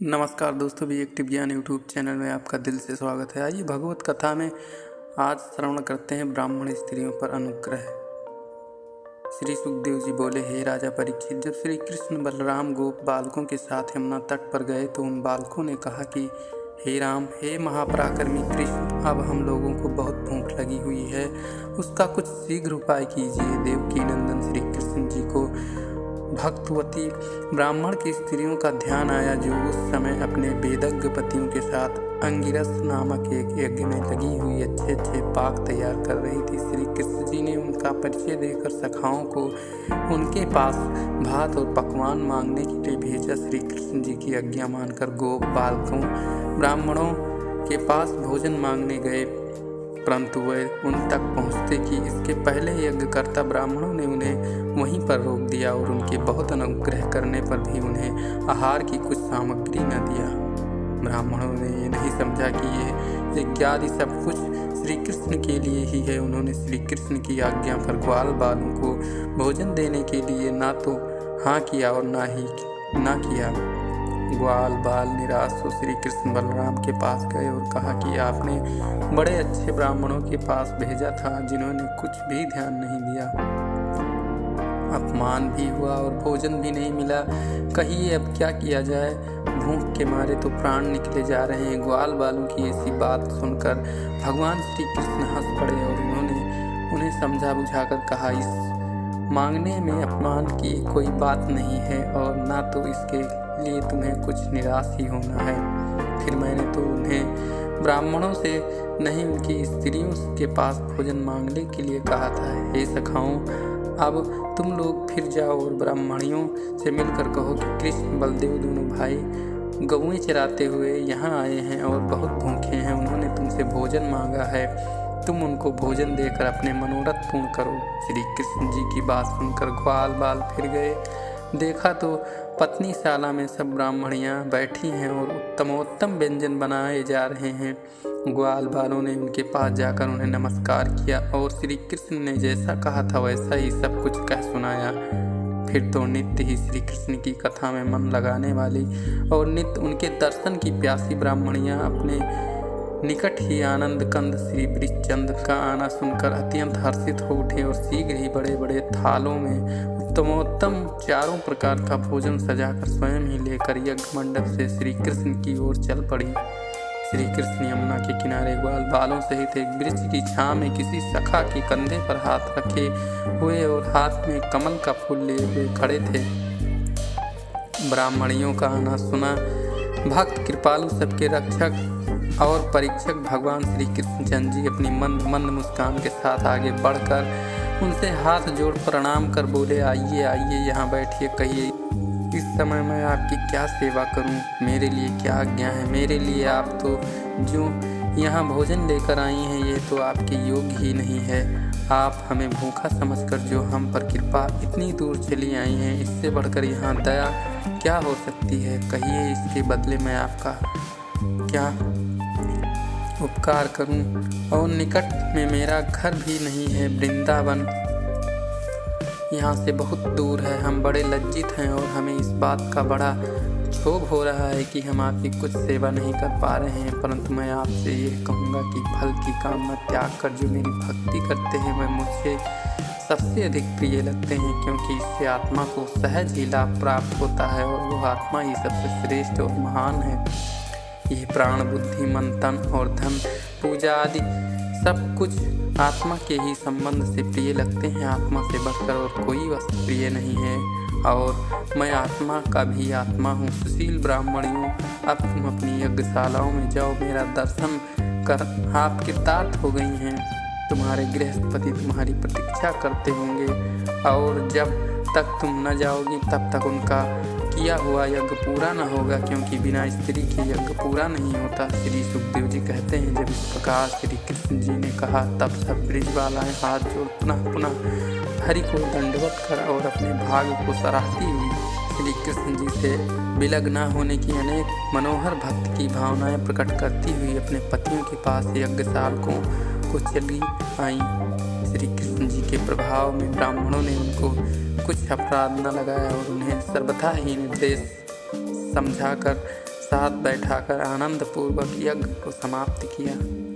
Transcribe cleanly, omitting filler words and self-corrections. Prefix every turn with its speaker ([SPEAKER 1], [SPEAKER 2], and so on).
[SPEAKER 1] नमस्कार दोस्तों, भी एक्टिव ज्ञान यूट्यूब चैनल में आपका दिल से स्वागत है। आइए भगवत कथा में आज श्रवण करते हैं ब्राह्मण स्त्रियों पर अनुग्रह। श्री सुखदेव जी बोले, हे राजा परीक्षित, जब श्री कृष्ण बलराम गोप बालकों के साथ यमुना तट पर गए तो उन बालकों ने कहा कि हे राम, हे महापराक्रमी कृष्ण, अब हम लोगों को बहुत भूख लगी हुई है, उसका कुछ शीघ्र उपाय कीजिए। देवकी नंदन श्री कृष्ण जी को भक्तवती ब्राह्मण की स्त्रियों का ध्यान आया, जो उस समय अपने वेदज्ञ पतियों के साथ अंगिरस नामक एक यज्ञ में लगी हुई अच्छे पाक तैयार कर रही थी। श्री कृष्ण जी ने उनका परिचय देकर सखाओं को उनके पास भात और पकवान मांगने के लिए भेजा। श्री कृष्ण जी की आज्ञा मानकर गोप बालकों ब्राह्मणों के पास भोजन मांगने गए, परंतु वे उन तक पहुँचते कि इसके पहले यज्ञकर्ता ब्राह्मणों ने उन्हें वहीं पर रोक दिया और उनके बहुत अनुग्रह करने पर भी उन्हें आहार की कुछ सामग्री न दिया। ब्राह्मणों ने ये नहीं समझा कि ये इत्यादि सब कुछ श्री कृष्ण के लिए ही है। उन्होंने श्री कृष्ण की आज्ञा पर ग्वाल बालों को भोजन देने के लिए ना तो हाँ किया और ना किया। ग्वाल बाल निराश हो श्री कृष्ण बलराम के पास गए और कहा कि आपने बड़े अच्छे ब्राह्मणों के पास भेजा था, जिन्होंने कुछ भी ध्यान नहीं दिया। अपमान भी हुआ और भोजन भी नहीं मिला। कहिए अब क्या किया जाए? भूख के मारे तो प्राण निकले जा रहे हैं। ग्वाल बालों की ऐसी बात सुनकर भगवान श्री कृष्ण हंस पड़े और उन्होंने उन्हें समझा बुझाकर कहा, इस मांगने में अपमान की कोई बात नहीं है और ना तो इसके लिए तुम्हें कुछ निराश ही होना है। फिर मैंने तो उन्हें ब्राह्मणों से नहीं, उनकी स्त्रियों के पास भोजन मांगने के लिए कहा था। हे सखाओं, अब तुम लोग फिर जाओ और ब्राह्मणियों से मिलकर कहो कि कृष्ण बलदेव दोनों भाई गौएं चराते हुए यहाँ आए हैं और बहुत भूखे हैं। उन्होंने तुमसे भोजन मांगा है, तुम उनको भोजन देकर अपने मनोरथ पूर्ण करो। श्री कृष्ण जी की बात सुनकर ग्वाल बाल फिर गए। देखा तो पत्नीशाला में सब ब्राह्मणियाँ बैठी हैं और उत्तमोत्तम व्यंजन बनाए जा रहे हैं। ग्वाल बालों ने उनके पास जाकर उन्हें नमस्कार किया और श्री कृष्ण ने जैसा कहा था वैसा ही सब कुछ कह सुनाया। फिर तो नित्य ही श्री कृष्ण की कथा में मन लगाने वाली और नित्य उनके दर्शन की प्यासी ब्राह्मणियाँ अपने निकट ही आनंद कंद श्री बृषचंद का आना सुनकर अत्यंत हर्षित हो उठे और शीघ्र ही बड़े बड़े थालों में उत्तमोत्तम चारों प्रकार का भोजन सजाकर स्वयं ही लेकर यज्ञ मंडप से श्री कृष्ण की ओर चल पड़ी। श्री कृष्ण यमुना के किनारे ग्वाल बालों सहित एक वृक्ष की छांव में किसी सखा के कंधे पर हाथ रखे हुए और हाथ में कमल का फूल लिए हुए खड़े थे। ब्राह्मणियों का आना सुना भक्त कृपालु सबके रक्षक और परीक्षक भगवान श्री कृष्णचंद जी अपनी मंद मुस्कान के साथ आगे बढ़कर उनसे हाथ जोड़ प्रणाम कर बोले, आइए आइए, यहाँ बैठिए, कहिए इस समय मैं आपकी क्या सेवा करूं? मेरे लिए क्या आज्ञा है? मेरे लिए आप तो जो यहाँ भोजन लेकर आई हैं ये तो आपके योग्य ही नहीं है। आप हमें भूखा समझकर जो हम पर कृपा इतनी दूर चली आई हैं, इससे बढ़कर यहाँ दया क्या हो सकती है? कहिए इसके बदले मैं आपका क्या उपकार करूं? और निकट में मेरा घर भी नहीं है, वृंदावन यहाँ से बहुत दूर है। हम बड़े लज्जित हैं और हमें इस बात का बड़ा क्षोभ हो रहा है कि हम आपकी कुछ सेवा नहीं कर पा रहे हैं, परंतु मैं आपसे ये कहूँगा कि फल की कामना त्याग कर जो मेरी भक्ति करते हैं वह मुझसे सबसे अधिक प्रिय लगते हैं, क्योंकि इससे आत्मा को सहज ही लाभ प्राप्त होता है और वो आत्मा ही सबसे श्रेष्ठ और महान है। ये प्राण बुद्धि मन तन और धन पूजा आदि सब कुछ आत्मा के ही संबंध से प्रिय लगते हैं। आत्मा से बढ़कर और कोई वस्तु प्रिय नहीं है और मैं आत्मा का भी आत्मा हूँ। सुशील ब्राह्मणियों, अब तुम अपनी यज्ञशालाओं में जाओ, मेरा दर्शन कर आप कृतार्थ हो गई हैं। तुम्हारे गृहस्पति तुम्हारी प्रतीक्षा करते होंगे और जब तक तुम न जाओगी तब तक उनका किया हुआ यज्ञ पूरा न होगा, क्योंकि बिना स्त्री के यज्ञ पूरा नहीं होता। श्री सुखदेव जी कहते हैं, जब इस प्रकार श्री कृष्ण जी ने कहा तब सब ब्रिजबालाएं हाथ जोड़ पुनः हरि को दंडवत कर और अपने भाग्य को सराहती हुई श्री कृष्ण जी से विलग न होने की अनेक मनोहर भक्त की भावनाएं प्रकट करती हुई अपने पतियों के पास यज्ञशालकों को चली आई। श्री कृष्ण जी के प्रभाव में ब्राह्मणों ने उनको कुछ अपराध न लगाया और उन्हें सर्वथा ही निर्देश समझाकर साथ बैठाकर आनंद पूर्वक यज्ञ को समाप्त किया।